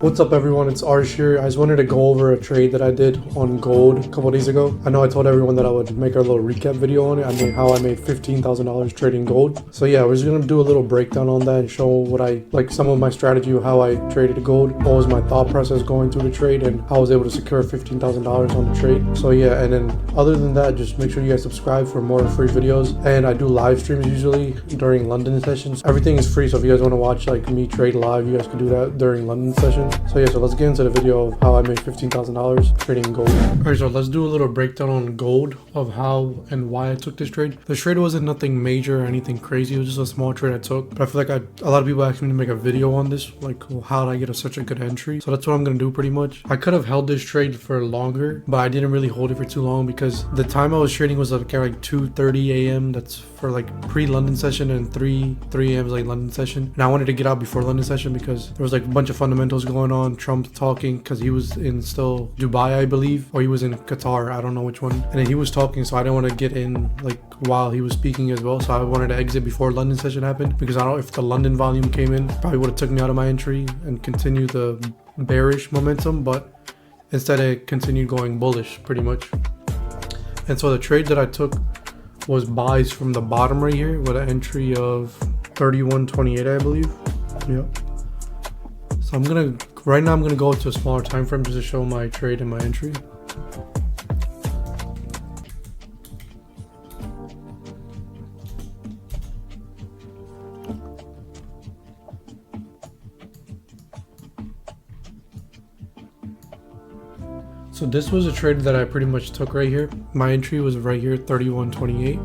What's up everyone, it's Arsh here. I just wanted to go over a trade that I did on gold a couple days ago. I know I told everyone that I would make a little recap video on it. I mean how I made $15,000 trading gold. So yeah, we're just gonna do a little breakdown on that and show what I like, some of my strategy, how I traded gold, what was my thought process going through the trade, and how I was able to secure $15,000 on the trade. So yeah, and then other than that, just make sure you guys subscribe for more free videos. And I do live streams usually during London sessions. Everything is free, so if you guys want to watch like me trade live, you guys can do that during London session. So yeah, so let's get into the video of how I made $15,000 trading gold. Alright, so let's do a little breakdown on gold of how and why I took this trade. The trade wasn't nothing major or anything crazy, it was just a small trade I took. But I feel like a lot of people asked me to make a video on this, like, well, how did I get such a good entry? So that's what I'm gonna do pretty much. I could have held this trade for longer, but I didn't really hold it for too long because the time I was trading was like 2:30 a.m. That's for like pre-London session, and 3 a.m. is like London session. And I wanted to get out before London session because there was like a bunch of fundamentals going on. Trump talking, because he was in still Dubai, I believe, or he was in Qatar, I don't know which one. And then he was talking, so I didn't want to get in like while he was speaking as well. So I wanted to exit before London session happened, because I don't know if the London volume came in, probably would have took me out of my entry and continued the bearish momentum, but instead it continued going bullish pretty much. And so the trade that I took was buys from the bottom right here with an entry of 31.28, I believe. Yeah. So right now I'm gonna go to a smaller time frame just to show my trade and my entry. So this was a trade that I pretty much took right here. My entry was right here, 31.28,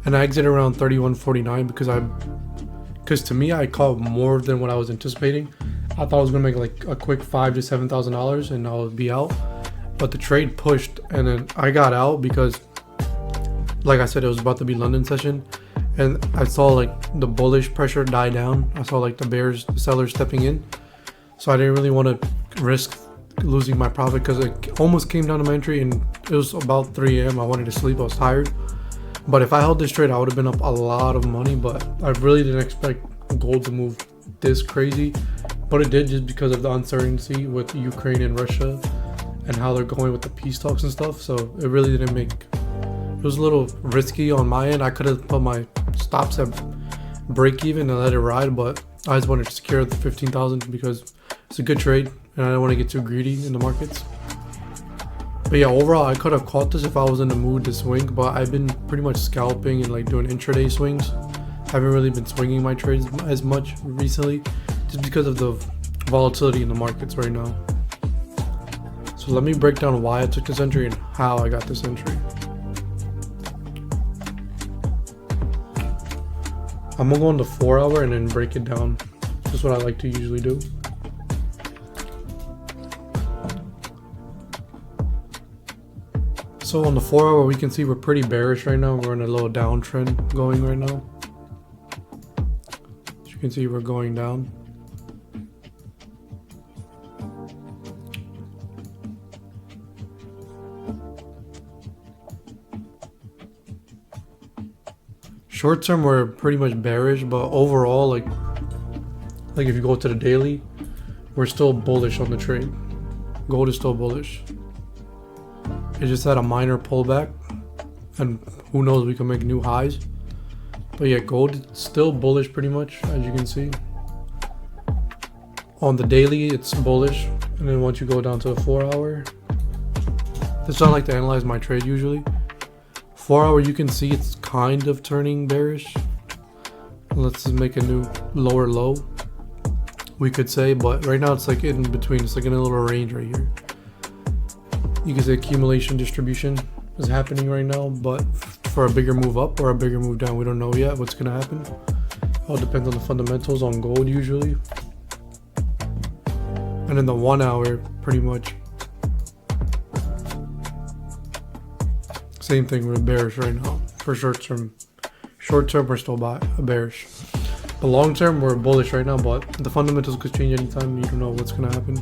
and I exited around 31.49 because to me I caught more than what I was anticipating. I thought I was gonna make like a quick $5,000 to $7,000 and I would be out, but the trade pushed and then I got out because, like I said, it was about to be London session, and I saw like the bullish pressure die down. I saw like the sellers stepping in, so I didn't really want to risk losing my profit because it almost came down to my entry, and it was about 3 a.m. I wanted to sleep, I was tired. But if I held this trade, I would have been up a lot of money, but I really didn't expect gold to move this crazy. But it did, just because of the uncertainty with Ukraine and Russia and how they're going with the peace talks and stuff. So it really didn't it was a little risky on my end. I could have put my stops at break even and let it ride, but I just wanted to secure the 15,000 because it's a good trade and I don't want to get too greedy in the markets. But yeah, overall I could have caught this if I was in the mood to swing, but I've been pretty much scalping and like doing intraday swings. I haven't really been swinging my trades as much recently just because of the volatility in the markets right now. So let me break down why I took this entry and how I got this entry. I'm gonna go on the 4 hour and then break it down. Just what I like to usually do. So on the 4 hour, we can see we're pretty bearish right now. We're in a little downtrend going right now. As you can see, we're going down. Short term, we're pretty much bearish, but overall, like if you go to the daily, we're still bullish on the trade. Gold is still bullish. It just had a minor pullback, and who knows, we can make new highs. But yeah, gold is still bullish pretty much, as you can see. On the daily, it's bullish, and then once you go down to the 4 hour, this is how I like to analyze my trade usually. 4 hour, you can see it's kind of turning bearish. Let's just make a new lower low, we could say, but right now it's like in between. It's like in a little range right here. You can say accumulation distribution is happening right now, but for a bigger move up or a bigger move down, we don't know yet what's gonna happen. All depends on the fundamentals on gold usually. And in the 1 hour, pretty much same thing, we're bearish right now for short term. Short term, we're still bearish. But long term, we're bullish right now, but the fundamentals could change anytime. You don't know what's gonna happen.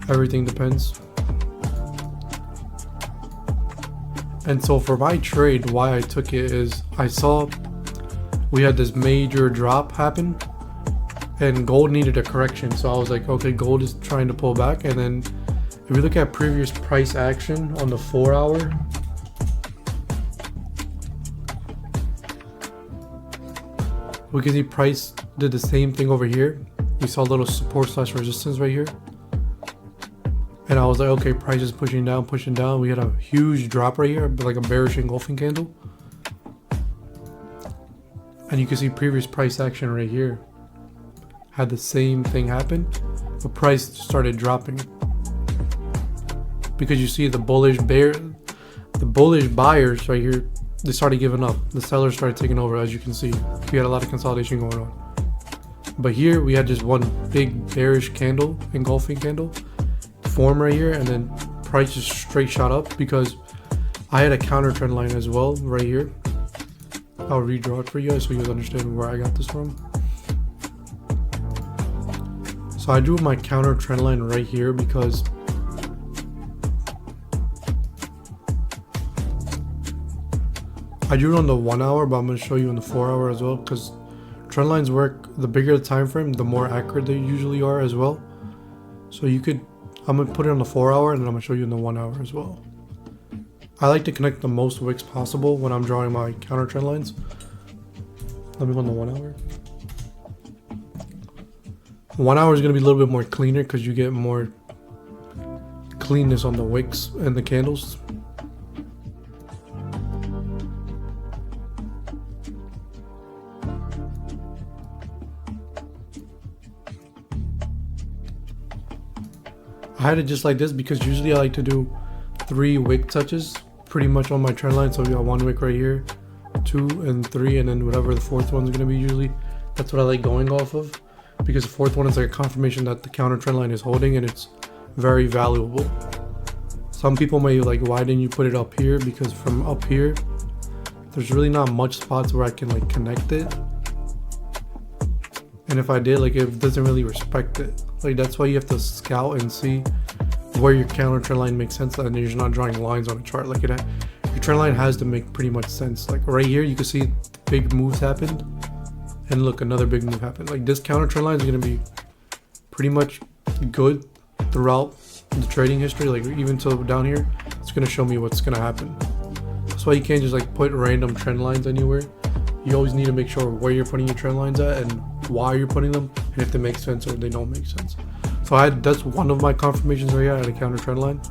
Everything depends. And so for my trade, why I took it is I saw we had this major drop happen and gold needed a correction. So I was like, okay, gold is trying to pull back. And then if we look at previous price action on the 4 hour, we can see price did the same thing over here. We saw a little support slash resistance right here. And I was like, okay, price is pushing down, pushing down. We had a huge drop right here, like a bearish engulfing candle. And you can see previous price action right here had the same thing happen, but price started dropping. Because you see the bullish buyers right here, they started giving up. The sellers started taking over, as you can see. We had a lot of consolidation going on. But here we had just one big bearish candle, engulfing candle, form right here, and then price just straight shot up because I had a counter trend line as well right here. I'll redraw it for you guys so you guys understand where I got this from. So I drew my counter trend line right here because I drew it on the 1 hour, but I'm going to show you in the 4 hour as well, because trend lines work, the bigger the time frame, the more accurate they usually are as well. So you could, I'm going to put it on the 4 hour and then I'm going to show you in the 1 hour as well. I like to connect the most wicks possible when I'm drawing my counter trend lines. Let me go on the 1 hour. 1 hour is going to be a little bit more cleaner because you get more cleanness on the wicks and the candles. I had it just like this because usually I like to do 3 wick touches pretty much on my trend line. So we got 1 wick right here, 2 and 3, and then whatever the 4th one's going to be usually. That's what I like going off of, because the 4th one is like a confirmation that the counter trend line is holding, and it's very valuable. Some people may like, why didn't you put it up here? Because from up here, there's really not much spots where I can like connect it. And if I did, like, it doesn't really respect it. Like, that's why you have to scout and see where your counter trend line makes sense, and you're not drawing lines on a chart. Like, your trend line has to make pretty much sense. Like right here, you can see big moves happened, and look, another big move happened. Like, this counter trend line is going to be pretty much good throughout the trading history. Like, even till down here, it's going to show me what's going to happen. That's why you can't just like put random trend lines anywhere. You always need to make sure where you're putting your trend lines at and why you're putting them, and if they make sense or they don't make sense. So that's one of my confirmations right here. I had a counter trend line.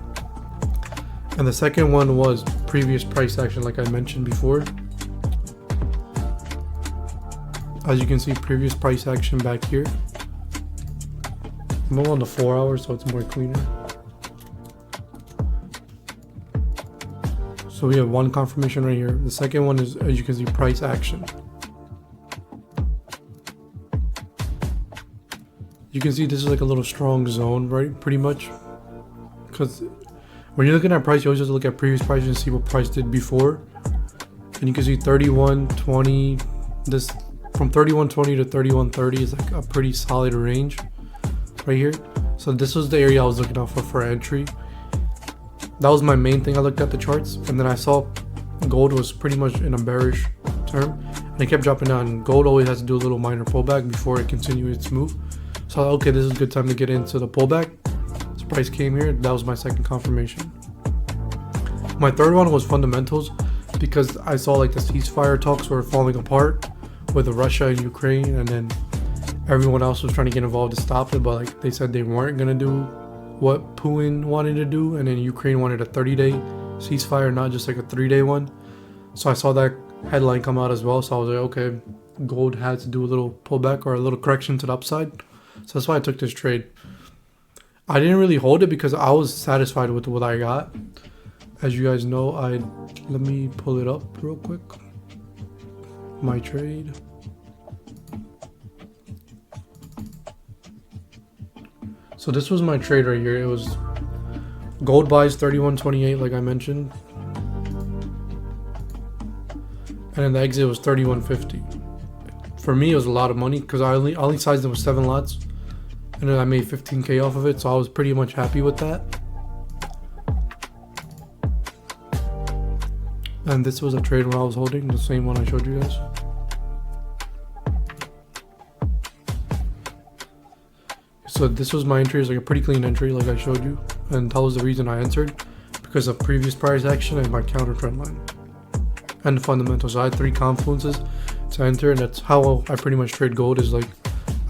And the second one was previous price action, like I mentioned before. As you can see, previous price action back here. I'm on the 4 hours, so it's more cleaner. So we have one confirmation right here. The second one is, as you can see, price action. You can see this is like a little strong zone, right? Pretty much. Because when you're looking at price, you always have to look at previous prices and see what price did before. And you can see 31.20. This from 31.20 to 31.30 is like a pretty solid range right here. So this was the area I was looking out for entry. That was my main thing. I looked at the charts, and then I saw gold was pretty much in a bearish term, and it kept dropping down. Gold always has to do a little minor pullback before it continues its move. So okay, this is a good time to get into the pullback. This price came here. That was my second confirmation. My third one was fundamentals, because I saw like the ceasefire talks were falling apart with Russia and Ukraine, and then everyone else was trying to get involved to stop it, but like they said they weren't gonna do what Putin wanted to do, and then Ukraine wanted a 30-day ceasefire, not just like a 3-day one. So I saw that headline come out as well, so I was like, okay, gold had to do a little pullback or a little correction to the upside. So that's why I took this trade. I didn't really hold it because I was satisfied with what I got. As you guys know, let me pull it up real quick. My trade. So this was my trade right here. It was gold buys 31.28, like I mentioned, and then the exit was 31.50. For me, it was a lot of money because I only sized it with 7 lots, and then I made 15K off of it. So I was pretty much happy with that. And this was a trade where I was holding the same one I showed you guys. So this was my entry. It's like a pretty clean entry like I showed you. And that was the reason I entered, because of previous price action and my counter trend line. And the fundamentals. So I had 3 confluences to enter, and that's how I pretty much trade gold. Is like,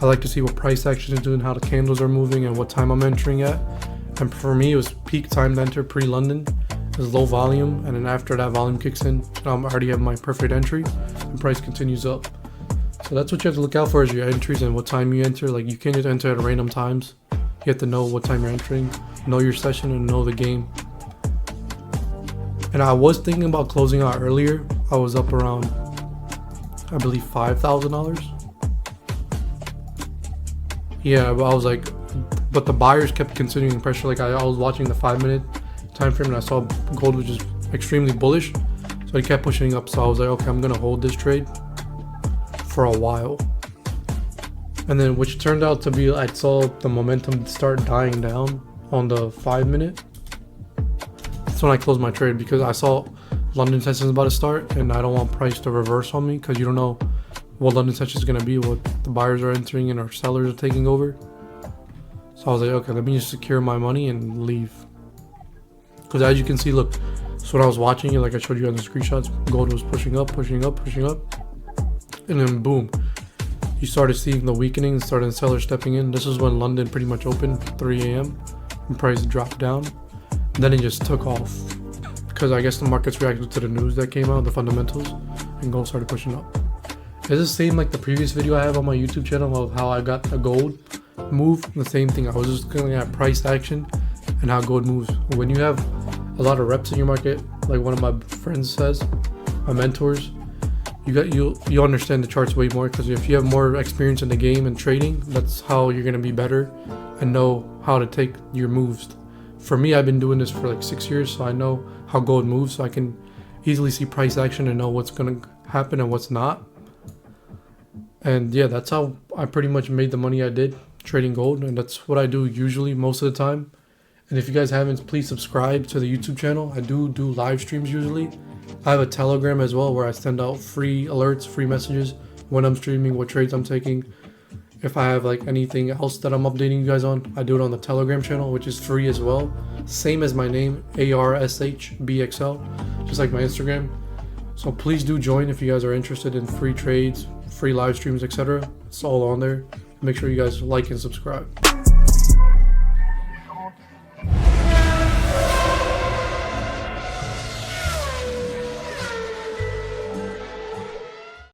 I like to see what price action is doing, how the candles are moving, and what time I'm entering at. And for me, it was peak time to enter pre-London. It was low volume, and then after that volume kicks in, I already have my perfect entry, and price continues up. So that's what you have to look out for, is your entries and what time you enter. Like, you can't just enter at random times. You have to know what time you're entering, know your session, and know the game. And I was thinking about closing out earlier. I was up around, I believe, $5,000. Yeah, but I was like, but the buyers kept continuing pressure. Like, I was watching the 5-minute time frame, and I saw gold was just extremely bullish, so it kept pushing up. So I was like, okay, I'm gonna hold this trade for a while. And then, which turned out to be, I saw the momentum start dying down on the 5-minute. That's when I closed my trade, because I saw London session is about to start, and I don't want price to reverse on me, because you don't know what London session is gonna be, what the buyers are entering and our sellers are taking over. So I was like, okay, let me just secure my money and leave. Because as you can see, look, so when I was watching it, like I showed you on the screenshots, gold was pushing up, pushing up, pushing up. And then boom, you started seeing the weakening, started sellers stepping in. This is when London pretty much opened, 3 a.m. and price dropped down. And then it just took off. Because I guess the markets reacted to the news that came out, the fundamentals, and gold started pushing up. It's the same like the previous video I have on my YouTube channel of how I got a gold move. The same thing. I was just looking at price action and how gold moves. When you have a lot of reps in your market, like one of my friends says, my mentors, you understand the charts way more, because if you have more experience in the game and trading, that's how you're gonna be better and know how to take your moves. For me, I've been doing this for like 6 years, so I know how gold moves, so I can easily see price action and know what's gonna happen and what's not. And yeah, that's how I pretty much made the money I did trading gold, and that's what I do usually most of the time. And if you guys haven't, please subscribe to the YouTube channel. I do live streams usually. I have a Telegram as well where I send out free alerts, free messages when I'm streaming, what trades I'm taking. If I have like anything else that I'm updating you guys on, I do it on the Telegram channel, which is free as well. Same as my name, ARSHBXL, just like my Instagram. So please do join if you guys are interested in free trades, free live streams, etc. It's all on there. Make sure you guys like and subscribe.